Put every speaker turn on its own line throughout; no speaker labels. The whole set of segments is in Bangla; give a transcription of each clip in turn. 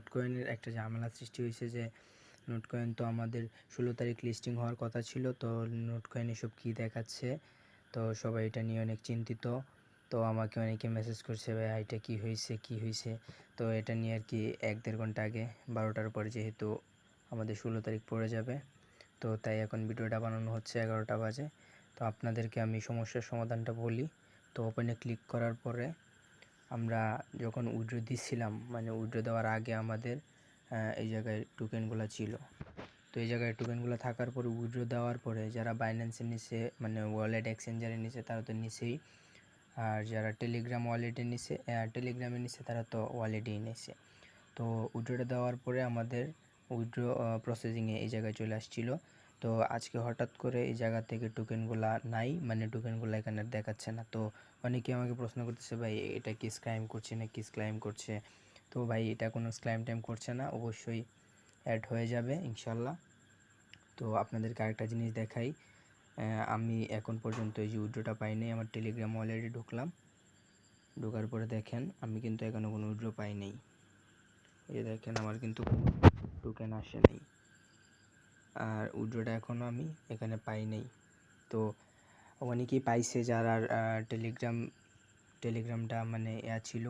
নোট কয়েনের একটা ঝামেলা সৃষ্টি হয়েছে যে নোট কয়েন তো আমাদের 16 তারিখ লিস্টিং হওয়ার কথা ছিল, তো নোট কয়েন এসব কী দেখাচ্ছে, তো সবাই এটা নিয়ে অনেক চিন্তিত। তো আমাকে অনেকে মেসেজ করছে, ভাই এটা কী হয়েছে। তো এটা নিয়ে আর কি 1-1.5 ঘন্টা আগে 12টার পরে যেহেতু আমাদের 16 তারিখ পড়ে যাবে, তো তাই এখন ভিডিওটা বানানো হচ্ছে 11টা বাজে। তো আপনাদেরকে আমি সমস্যার সমাধানটা বলি। তো ওপেনে ক্লিক করার পরে আমরা যখন উইথড্র দিচ্ছিলাম, মানে উইথড্র দেওয়ার আগে আমাদের এই জায়গায় টোকেনগুলো ছিল। তো এই জায়গায় টোকেনগুলো থাকার পরে উইথড্র দেওয়ার পরে যারা বাইন্যান্সের নিচে মানে ওয়ালেট এক্সচেঞ্জারের নিচে তারা তো নিচেই, আর যারা টেলিগ্রাম ওয়ালেটের নিচে টেলিগ্রামের নিচে তারা তো ওয়ালেটেই নিচে। তো উইথড্রটা দেওয়ার পরে আমাদের উইথড্র প্রসেসিংয়ে এই জায়গায় চলে আসছিলো। তো আজকে হঠাৎ করে এই জায়গা থেকে টোকেনগুলা নাই, মানে টোকেনগুলো এখানে দেখাচ্ছে না। তো অনেকে আমাকে প্রশ্ন করতেছে, ভাই এটা কি স্ক্যাম করছে না কি স্ক্যাম করছে। তো ভাই এটা কোনো স্ক্যাম টাইম করছে না, অবশ্যই অ্যাড হয়ে যাবে ইনশাল্লাহ। তো আপনাদেরকে আরেকটা জিনিস দেখাই, আমি এখন পর্যন্ত এই যে উইথড্রটা পাইনি। আমার টেলিগ্রাম ওয়ালেটে ঢোকার পরে দেখেন আমি কিন্তু এখনও কোনো উইথড্র পাই নাই। এই দেখেন আমার কিন্তু কোনো টোকেন আসে নাই, আর উইথড্রটা এখনও আমি এখানে পাই নাই। তো অনেকেই পাইছে যারা টেলিগ্রামটা মানে ছিল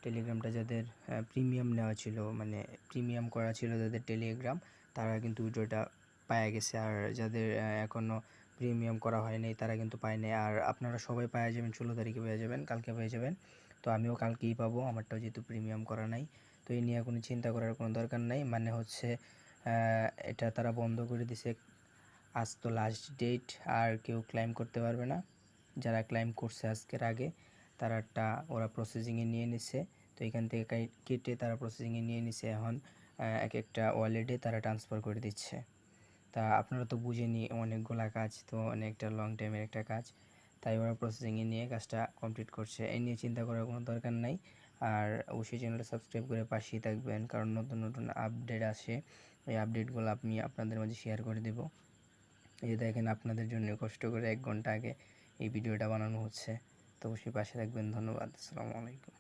টেলিগ্রামটা যাদের প্রিমিয়াম নেওয়া ছিল, মানে প্রিমিয়াম করা ছিল যাদের টেলিগ্রাম, তারা কিন্তু উইথড্রটা পাওয়া গেছে। আর যাদের এখনও প্রিমিয়াম করা হয় নাই তারা কিন্তু পায় নাই। আর আপনারা সবাই পেয়ে যাবেন 16 তারিখে পেয়ে যাবেন, কালকে পেয়ে যাবেন। তো আমিও কালকেই পাবো, আমারটাও যেহেতু প্রিমিয়াম করা নাই। তো এই নিয়ে কোনো চিন্তা করার কোনো দরকার নাই। মানে হচ্ছে এটা তারা বন্ধ করে দিছে, আজ তো লাস্ট ডেট, আর কেউ ক্লাইম করতে পারবে না। যারা ক্লাইম করছে আজকের আগে তারাটা ওরা প্রসেসিংয়ে নিয়ে নিছে। তো এখান থেকে কেটে তারা প্রসেসিংয়ে নিয়ে নিছে, এখন এক একটা ওয়ালেটে তারা ট্রান্সফার করে দিচ্ছে। তা আপনারা তো বুঝেনি অনেকগুলা কাজ, তো অনেকটা লং টাইমের একটা কাজ, তাই ওরা প্রসেসিংয়ে নিয়ে কাজটা কমপ্লিট করছে। এই নিয়ে চিন্তা করার কোনো দরকার নাই। আর অবশ্যই চ্যানেলটা সাবস্ক্রাইব করে পাশেই থাকবেন, কারণ নতুন নতুন আপডেট আসে, এই আপডেটগুলো আমি আপনাদের মাঝে শেয়ার করে দেব। এই দেখেন আপনাদের জন্য কষ্ট করে 1 ঘন্টা আগে এই ভিডিওটা বানানো হচ্ছে। তো অবশ্যই পাশে থাকবেন। ধন্যবাদ। আসসালামু আলাইকুম।